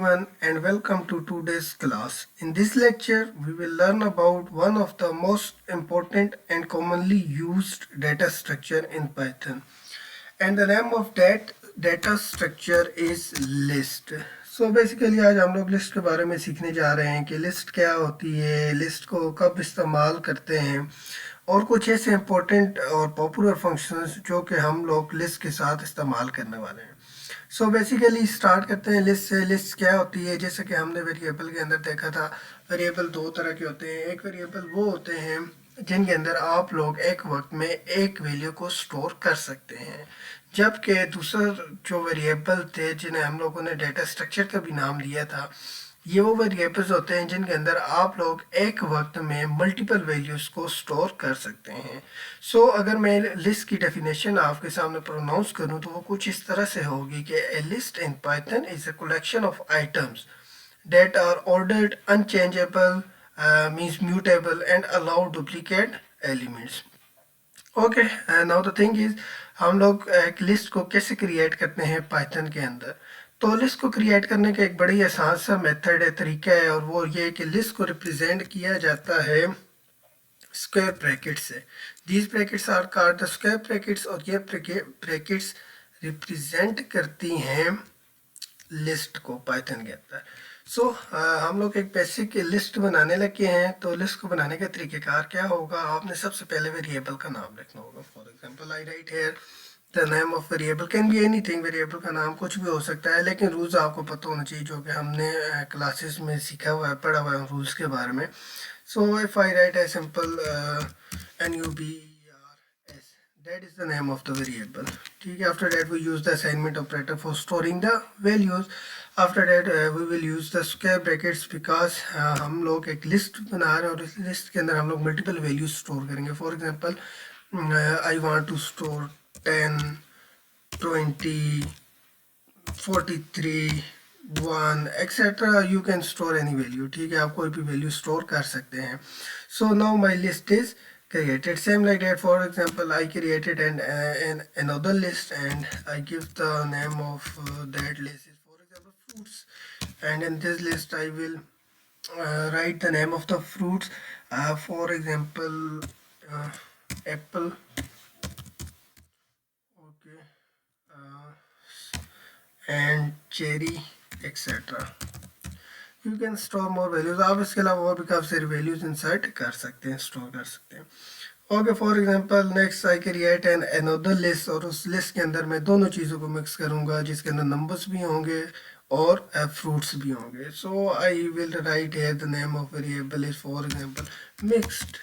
everyone and welcome to today's class. In this lecture, we will learn about one of the most important and commonly used data structure in Python. And the name of that data structure is list. So basically आज हम लोग list के बारे में सीखने जा रहे हैं कि लिस्ट क्या होती है, लिस्ट को कब इस्तेमाल करते हैं और कुछ ऐसे इंपॉर्टेंट और पॉपुलर फंक्शंस जो कि हम लोग लिस्ट के साथ इस्तेमाल करने वाले हैं. सो बेसिकली स्टार्ट करते हैं लिस्ट से. लिस्ट क्या होती है, जैसे कि हमने वेरिएबल के अंदर देखा था. वेरिएबल दो तरह के होते हैं. एक वेरिएबल वो होते हैं जिनके अंदर आप लोग एक वक्त में एक वैल्यू को स्टोर कर सकते हैं, जबकि दूसरा जो वेरिएबल थे जिन्हें हम लोगों ने डेटा स्ट्रक्चर का भी नाम दिया था, ये वो वेरिएबल्स होते हैं जिनके अंदर आप लोग एक वक्त में मल्टीपल वैल्यूज़ को स्टोर कर सकते हैं. सो अगर मैं लिस्ट की डेफिनेशन आपके सामने प्रोनाउंस करूं तो वो कुछ इस तरह से होगी कि a list in Python is a collection of items that are ordered, unchangeable, means mutable and allow duplicate elements. Okay, now the thing is हम लोग एक लिस्ट को कैसे क्रिएट करते हैं पाइथन के अंदर. तो लिस्ट को क्रिएट करने का एक बड़ी आसान सा मेथड है, तरीका है, और वो ये कि लिस्ट को रिप्रेजेंट किया जाता है स्क्वायर ब्रैकेट से. These brackets are called the square brackets और ये ब्रैकेट्स रिप्रेजेंट करती हैं लिस्ट को पाइथन के अंदर. सो हम लोग एक बेसिक लिस्ट बनाने लगे हैं. तो लिस्ट को बनाने का तरीक़ेकार क्या होगा, आपने सबसे पहले वेरिएबल का नाम लिखना होगा. For example I right here the name of variable, can be anything. Variable का नाम कुछ भी हो सकता है, लेकिन रूल्स आपको पता होना चाहिए जो कि हमने क्लासेस में सीखा हुआ है, पढ़ा हुआ है रूल्स के बारे में. So if I right a simple NUBERS, that is the name of the variable. ठीक है. After that we use the assignment operator for storing the values. After that we will use the square brackets because हम लोग एक list बना रहे हैं और इस लिस्ट के अंदर हम लोग मल्टीपल वैल्यूज स्टोर करेंगे. For example I want to store 10, 20, 43, 1 etcetera. You can store any value. ठीक है, आप कोई भी वैल्यू स्टोर कर सकते हैं. So now my list is created. Same like that. For example, I created another list and I give the name of that list is, for example, fruits. And in this list I will write the name of the fruits. For example, apple. Okay. And cherry, etc. You can store more values. आप इसके अलावा और भी काफ़ी सारी values insert कर सकते हैं, स्टोर कर सकते हैं. Okay, for example next I create an another list, और उस लिस्ट के अंदर मैं दोनों चीज़ों को मिक्स करूंगा, जिसके अंदर नंबर्स भी होंगे और फ्रूट्स भी होंगे. So I will write here the name of variable is, for example, mixed.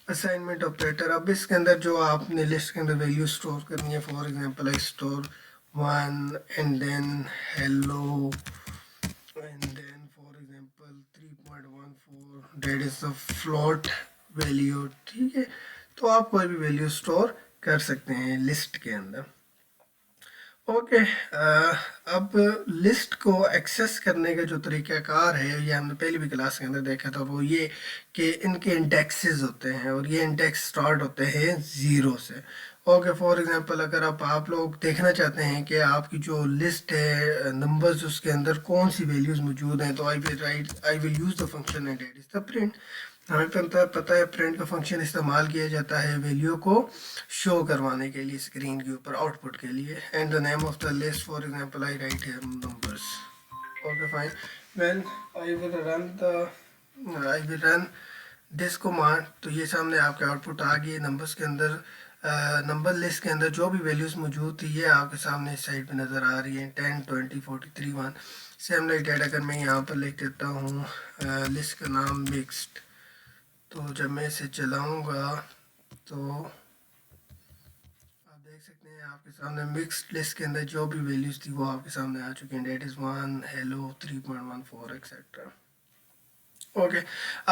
Assignment operator, अब इसके अंदर जो आपने लिस्ट के अंदर वैल्यू स्टोर करनी है, for example I store 1 and then hello and then for example 3.14, that is the float value. ठीक है, तो आप कोई भी वैल्यू स्टोर कर सकते हैं लिस्ट के अंदर. ओके, अब लिस्ट को एक्सेस करने का जो तरीक़ाकार है, ये हमने पहली भी क्लास के अंदर देखा था, वो ये कि इनके इंडेक्सेस होते हैं और ये इंडेक्स स्टार्ट होते हैं 0 से. ओके, फॉर एग्जांपल अगर आप लोग देखना चाहते हैं कि आपकी जो लिस्ट है नंबर्स, उसके अंदर कौन सी वैल्यूज़ मौजूद हैं, तो I will use the function and that is the print. हमें पता है प्रिंट का फंक्शन इस्तेमाल किया जाता है वैल्यू को शो करवाने के लिए स्क्रीन के ऊपर आउटपुट के लिए. And the name of the list, for example I right here numbers. Okay fine. When I will run this command, तो ये सामने आपके आउटपुट आ गई. नंबर्स के अंदर नंबर लिस्ट के अंदर जो भी वैल्यूज़ मौजूद थी ये आपके सामने इस साइड पे नज़र आ रही हैं, 10, 20, 43, 1. सेम लाइक डेट अगर मैं यहाँ पर लिख देता हूँ लिस्ट का नाम मिक्स्ड, तो जब मैं इसे चलाऊँगा तो आप देख सकते हैं आपके सामने मिक्स्ड लिस्ट के अंदर जो भी वैल्यूज़ थी वो आपके सामने आ चुकी हैं. That is 1, hello, 3.14 etcetera. Okay,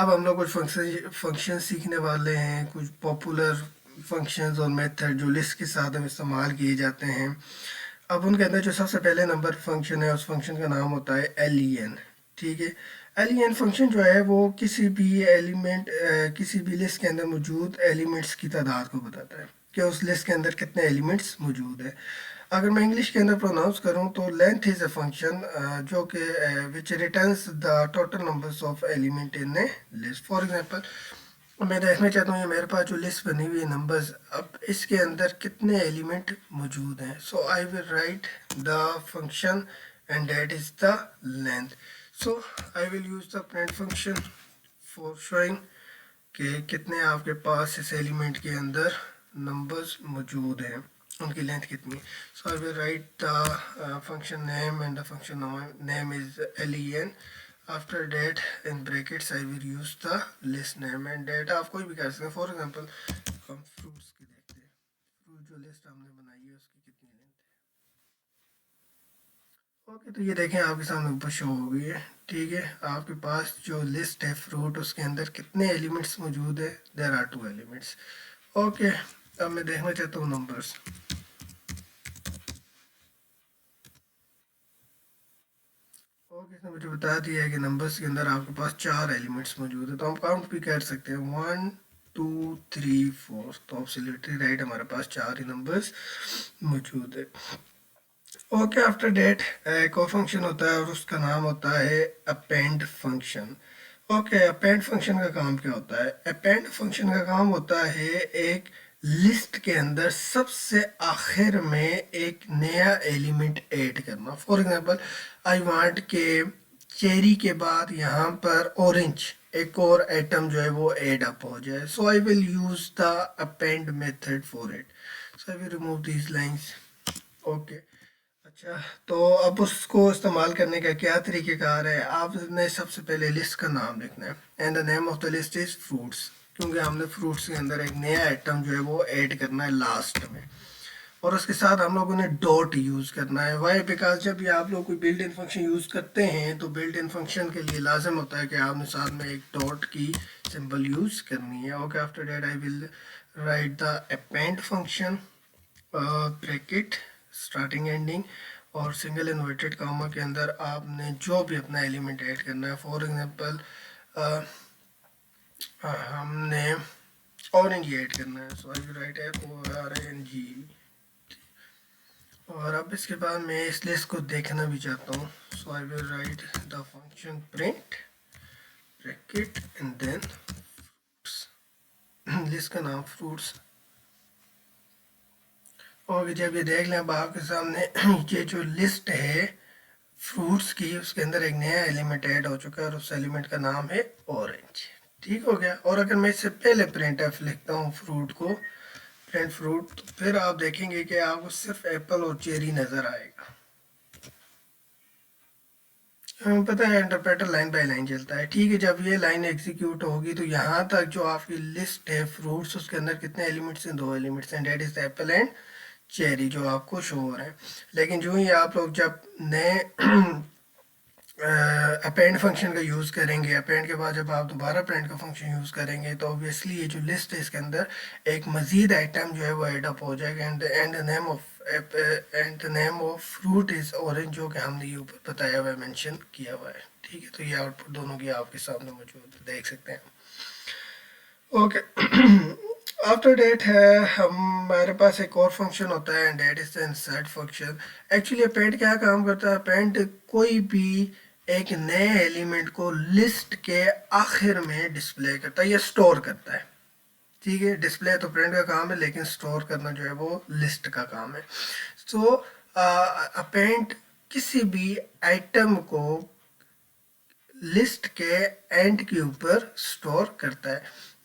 अब हम लोग कुछ फंक्शन सीखने वाले हैं, कुछ पॉपुलर फंक्शंस और मेथड जो लिस्ट के साथ हम इस्तेमाल किए जाते हैं. अब उनके अंदर जो सबसे पहले नंबर फंक्शन है, उस फंक्शन का नाम होता है len. ठीक है, len फंक्शन जो है वो किसी भी एलिमेंट किसी भी लिस्ट के अंदर मौजूद एलिमेंट्स की तादाद को बताता है कि उस लिस्ट के अंदर कितने एलिमेंट्स मौजूद है. अगर मैं इंग्लिश के अंदर प्रोनाउंस करूं तो लेंथ इज अ फंक्शन जो कि which returns the total numbers of element in a list. For example मैं देखना चाहता हूँ ये मेरे पास जो लिस्ट बनी हुई है नंबर्स, अब इसके अंदर कितने एलिमेंट मौजूद हैं। So I will write the function and that is the length. So I will use the print function for showing कि कितने आपके पास इस एलिमेंट के अंदर नंबर्स मौजूद हैं, उनकी लेंथ कितनी है। So I will write the function name and the function name is len। After that in brackets I will use the list name and that आप कोई भी कर सकते हैं। फॉर एग्जांपल हम फ्रूट्स की देखते हैं, फ्रूट जो लिस्ट हमने बनाई है उसकी कितनी लेंथ है। ओके, तो ये देखें आपके सामने ऊपर शो हो गई है। ठीक है, आपके पास जो लिस्ट है फ्रूट उसके अंदर कितने एलिमेंट्स मौजूद है, देयर आर 2 एलिमेंट्स। ओके, अब मैं देखना चाहता हूँ नंबर्स। ओके, इसने मुझे बता दिया है कि नंबर्स के अंदर आपके पास 4 एलिमेंट्स मौजूद है, तो हम काउंट भी कर सकते हैं 1 2 3 4। तो एब्सोल्युटली राइट, हमारे पास 4 ही नंबर्स मौजूद है। ओके, आफ्टर डेट एक और फंक्शन होता है और उसका नाम होता है append function. Okay, append function का काम क्या होता है? अपेंड फंक्शन का काम होता है एक लिस्ट के अंदर सबसे आखिर में एक नया एलिमेंट ऐड करना। फॉर एग्जांपल आई वांट के चेरी के बाद यहाँ पर ऑरेंज एक और आइटम जो है वो ऐड अप हो जाए। So I will use the append method for it. So I will remove these lines. Okay, अच्छा, तो अब उसको इस्तेमाल करने का क्या तरीक़ेकार है? आपने सबसे पहले लिस्ट का नाम लिखना है and the name of the list is fruits, क्योंकि हमने फ्रूट्स के अंदर एक नया आइटम जो है वो ऐड करना है लास्ट में। और उसके साथ हम लोगों ने डॉट यूज़ करना है। वाई? बिकॉज जब भी आप लोग कोई बिल्ट इन फंक्शन यूज़ करते हैं तो बिल्ट इन फंक्शन के लिए लाजिम होता है कि आपने साथ में एक डॉट की सिंबल यूज़ करनी है। Okay, after that I will write the append function bracket starting ending और सिंगल इन्वर्टेड कामा के अंदर आपने जो भी अपना एलिमेंट ऐड करना है। फॉर एग्जांपल हमने ऑरेंज ऐड करना है, so I will right FORNG। और अब इसके बाद मैं इस लिस्ट को देखना भी चाहता हूँ, so I will write the function print bracket and then list का नाम फ्रूट्स। और जब ये देख लें अब आपके सामने ये जो लिस्ट है फ्रूट्स की, उसके अंदर एक नया एलिमेंट ऐड हो चुका है और उस एलिमेंट का नाम है ऑरेंज। ठीक हो गया। और अगर मैं इससे पहले प्रिंट एफ लिखता हूँ फ्रूट को, प्रिंट फ्रूट, तो फिर आप देखेंगे कि आपको सिर्फ एप्पल और चेरी नज़र आएगा। हमें पता है इंटरप्रेटर लाइन बाय लाइन चलता है। ठीक है, जब ये लाइन एग्जीक्यूट होगी तो यहाँ तक जो आपकी लिस्ट है फ्रूट्स उसके अंदर कितने एलिमेंट्स हैं? 2 एलिमेंट्स हैं, that is the apple and cherry जो आपको शो हो रहे हैं। लेकिन जो ही आप लोग जब नए अपेंड फंक्शन का यूज़ करेंगे, अपेंड के बाद जब आप दोबारा अपेंड का फंक्शन यूज़ करेंगे तो ऑब्वियसली ये जो लिस्ट है इसके अंदर एक मज़ीद आइटम जो है वो एड अप हो जाएगा and the name of fruit is orange, जो कि हमने ये ऊपर बताया हुआ है, मेंशन किया हुआ है। ठीक है, तो ये आउटपुट दोनों की आपके सामने मौजूद देख सकते हैं। ओके, आफ्टर डेट है हमारे पास एक और फंक्शन होता है and that is the insert function. Actually append क्या काम करता है? अपेंड कोई भी एक नए एलिमेंट को लिस्ट के आखिर में डिस्प्ले करता है या स्टोर करता है। ठीक है, डिस्प्ले तो प्रिंट का काम है लेकिन स्टोर करना जो है वो लिस्ट का काम है। सो अपेंड किसी भी आइटम को लिस्ट के एंड के ऊपर स्टोर करता है।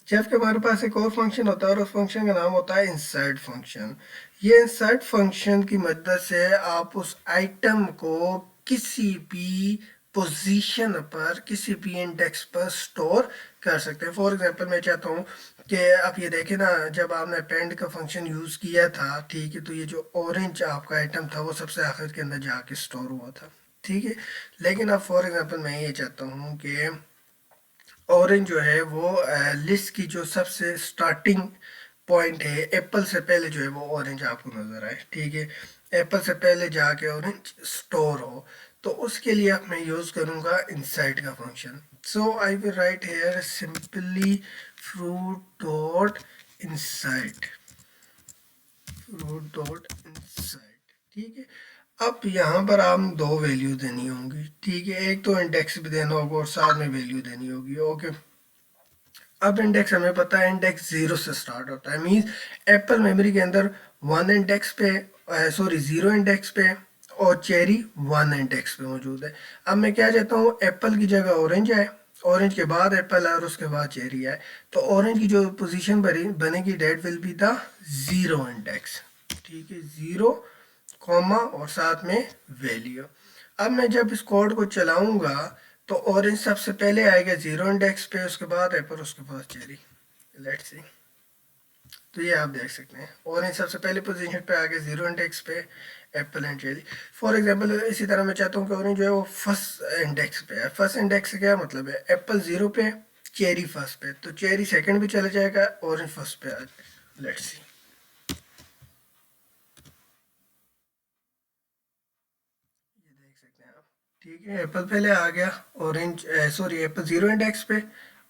जबकि हमारे पास एक और फंक्शन होता है और उस फंक्शन का नाम होता है इंसर्ट फंक्शन। ये इंसर्ट फंक्शन की मदद से आप उस आइटम को किसी भी पोजीशन पर, किसी भी इंडेक्स पर स्टोर कर सकते हैं। फॉर एग्जांपल मैं चाहता हूँ कि आप ये देखें ना, जब आपने अपेंड का फंक्शन यूज़ किया था, ठीक है, तो ये जो ऑरेंज आपका आइटम था वो सबसे आखिर के अंदर जाके स्टोर हुआ था। ठीक है, लेकिन अब फॉर एग्जांपल मैं ये चाहता हूँ कि ऑरेंज जो है वो लिस्ट की जो सबसे स्टार्टिंग पॉइंट है, एप्पल से पहले जो है वो ऑरेंज आपको नज़र आए। ठीक है, एप्पल से पहले जाके ऑरेंज स्टोर हो, तो उसके लिए अब मैं यूज़ करूँगा इनसाइड का function. So I will write here simply fruit dot inside, fruit dot inside. ठीक है। अब यहाँ पर आप दो वैल्यू देनी होंगी, ठीक है, एक तो इंडेक्स भी देना होगा और साथ में वैल्यू देनी होगी। ओके, अब इंडेक्स हमें पता है इंडेक्स 0 से स्टार्ट होता है, मींस एप्पल मेमोरी के अंदर 1 इंडेक्स पे, सॉरी 0 इंडेक्स पे और चेरी 1 इंडेक्स पे मौजूद है। अब मैं क्या चाहता हूँ, एप्पल की जगह ऑरेंज आए, ऑरेंज के बाद एप्पल आए और उसके बाद चेरी आए। तो ऑरेंज की जो पोजीशन बनेगी that will be the 0 index, ठीक है, 0 कॉमा और साथ में वैल्यू। अब मैं जब इस कोड को चलाऊंगा तो ऑरेंज सबसे पहले आएगा 0 इंडेक्स पे, उसके बाद एप्पल, उसके बाद चेरी। लेट्स सी, तो ये आप देख सकते हैं ऑरेंज सबसे पहले पोजीशन पे आ गया 0 इंडेक्स पे, Apple and cherry. For example इसी तरह मैं चाहता हूँ कि ऑरेंज जो है वो फर्स्ट इंडेक्स पे है। फर्स्ट इंडेक्स से क्या मतलब है, एप्पल 0 पे, चेरी फर्स्ट पे, तो चेरी सेकंड पे चला जाएगा, ऑरेंज फर्स्ट पे आ जाएगा। लेट्स सी, ये देख सकते हैं आप, ठीक है, एप्पल पहले आ गया, ऑरेंज सॉरी एप्पल 0 इंडेक्स पे,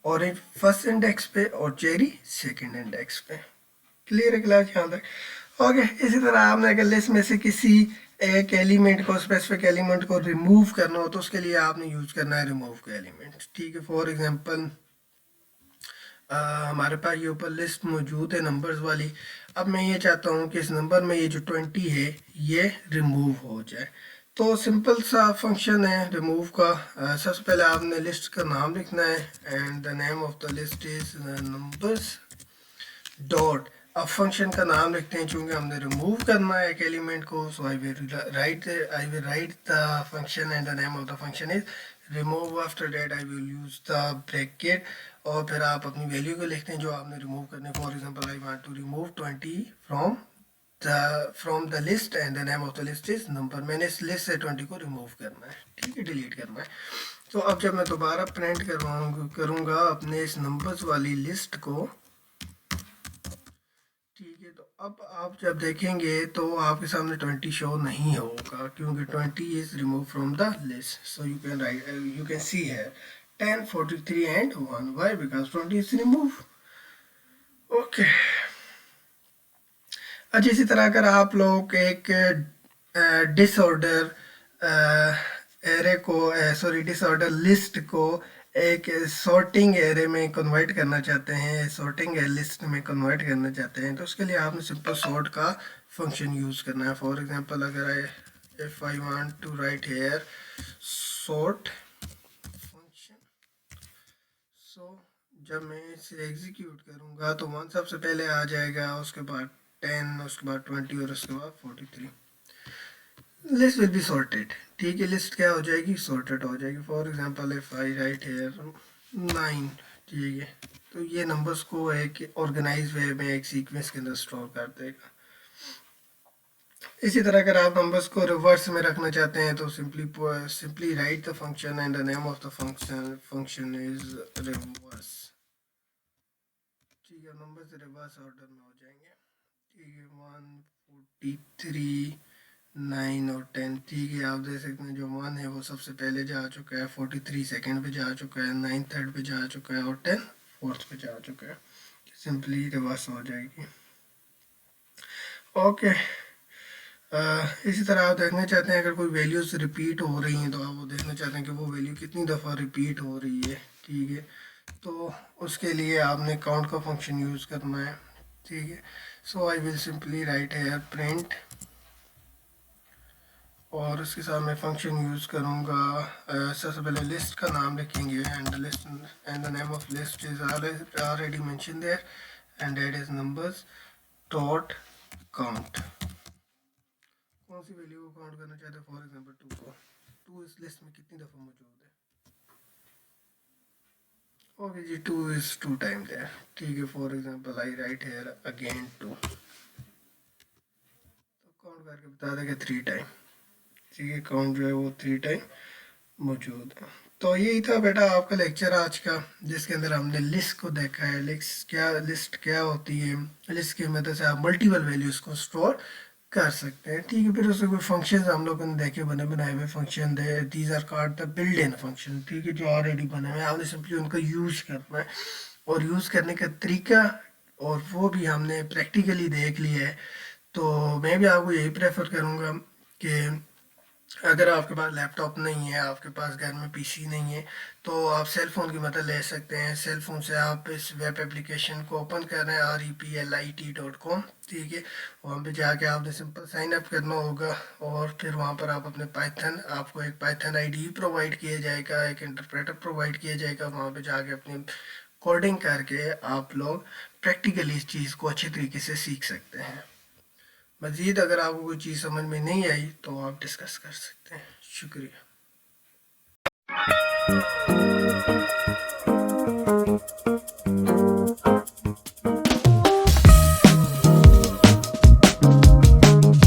ऑरेंज फर्स्ट इंडेक्स पे और चेरी सेकंड इंडेक्स पे। क्लियर है क्लास यहाँ तक? ओके, इसी तरह आपने अगर लिस्ट में से किसी एक एलिमेंट को, स्पेसिफिक एलिमेंट को रिमूव करना हो तो उसके लिए आपने यूज करना है रिमूव का एलिमेंट, ठीक है। फॉर एग्जांपल हमारे पास ये ऊपर लिस्ट मौजूद है नंबर्स वाली। अब मैं ये चाहता हूँ कि इस नंबर में ये जो 20 है ये रिमूव हो जाए। तो सिंपल सा फंक्शन है रिमूव का। सबसे पहले आपने लिस्ट का नाम लिखना है and the name of the list is numbers dot. अब फंक्शन का नाम लिखते हैं, चूंकि हमने रिमूव करना है एक एलिमेंट को, so I will write the function and the name of the function is remove. After that I will use the bracket और फिर आप अपनी वैल्यू को लिखते हैं जो आपने रिमूव करने। For example I want to remove 20 from the list and the name of the list is number. मैंने इस लिस्ट से 20 को रिमूव करना है, ठीक है, डिलीट करना है। तो अब जब मैं दोबारा प्रिंट करूँगा अपने इस नंबर्स वाली लिस्ट को, ठीक है, तो अब आप जब देखेंगे तो आपके सामने 20 शो नहीं होगा क्योंकि 20 is remove from the list. So you can see है 10, 43 and 1, why because 20 is remove. Okay, अच्छा, इसी तरह अगर आप लोग एक डिसऑर्डर एरे को, सॉरी डिसऑर्डर लिस्ट को एक सॉर्टिंग एरे में कन्वर्ट करना चाहते हैं, सॉर्टिंग लिस्ट में कन्वर्ट करना चाहते हैं, तो उसके लिए आपने सिंपल सॉर्ट का फंक्शन यूज़ करना है। फॉर एग्जांपल अगर if I want to write here sort function, so जब मैं इसे एग्जीक्यूट करूँगा तो 1 सबसे पहले आ जाएगा, उसके बाद 10, उसके बाद 20 और उसके बाद 43। लिस्ट विल बी सॉर्टेड, ठीक है, लिस्ट क्या हो जाएगी, सॉर्टेड हो जाएगी। For example if I write here 9, ठीक है, तो ये नंबर्स को एक ऑर्गेनाइज वे में एक सीक्वेंस के अंदर स्टोर कर देगा। इसी तरह अगर आप नंबर्स को रिवर्स में रखना चाहते हैं तो simply write the function and the name of the function is reverse, ठीक है, नंबर्स रिवर्स ऑर्डर में हो जाएंगे, ठीक है, 1, 43, 9 और 10, ठीक है। आप देख सकते हैं जो 1 है वो सबसे पहले जा चुका है, 43 सेकंड पे जा चुका है, 9 थर्ड पे जा चुका है और 10 फोर्थ पे जा चुका है। सिंपली रिवर्स हो जाएगी। ओके, इसी तरह आप देखना चाहते हैं अगर कोई वैल्यूज रिपीट हो रही हैं तो आप वो देखना चाहते हैं कि वो वैल्यू कितनी दफ़ा रिपीट हो रही है, ठीक है, तो उसके लिए आपने काउंट का फंक्शन यूज़ करना है, ठीक है। So I will simply write here print और उसके साथ मैं फंक्शन यूज़ करूँगा। सबसे पहले लिस्ट का नाम लिखेंगे and list and the name of list is already mention there and that is numbers dot count. कौन सी वैल्यू को काउंट करना चाहते हैं, फॉर एग्जांपल 2 को, 2 इस लिस्ट में कितनी दफ़ा मौजूद है। ओके जी, 2 इज 2 टाइम देयर, ठीक है। For example I write here again 2, तो काउंट करके बता देगा 3 टाइम, ठीक है, काउंट जो है वो 3 टाइम मौजूद है। तो यही था बेटा आपका लेक्चर आज का, जिसके अंदर हमने लिस्ट को देखा है। लिस्ट क्या होती है, लिस्ट की मदद से आप मल्टीपल वैल्यूज़ को स्टोर कर सकते हैं, ठीक है। फिर उसके कोई फंक्शन हम लोगों ने देखे बने बनाए हुए function they, these are called the built in function, ठीक है, जो ऑलरेडी बने हुए हैं, आपने सिंपली उनका यूज़ करना है और यूज़ करने का तरीका और वो भी हमने प्रैक्टिकली देख लिया है। तो मैं भी आपको यही प्रेफर करूँगा कि अगर आपके पास लैपटॉप नहीं है, आपके पास घर में पीसी नहीं है, तो आप सेल फ़ोन की मदद ले सकते हैं। सेल फ़ोन से आप इस वेब एप्लीकेशन को ओपन कर रहे हैं replit.com, ठीक है। वहाँ पे जाके आपने सिंपल साइन अप करना होगा और फिर वहाँ पर आप अपने पाइथन, आपको एक पाइथन आईडी प्रोवाइड किया जाएगा, एक इंटरप्रेटर प्रोवाइड किया जाएगा। वहाँ पे जाके अपनी कोडिंग करके आप लोग प्रैक्टिकली इस चीज़ को अच्छी तरीके से सीख सकते हैं। मज़ीद अगर आपको कोई चीज़ समझ में नहीं आई तो आप डिस्कस कर सकते हैं। शुक्रिया।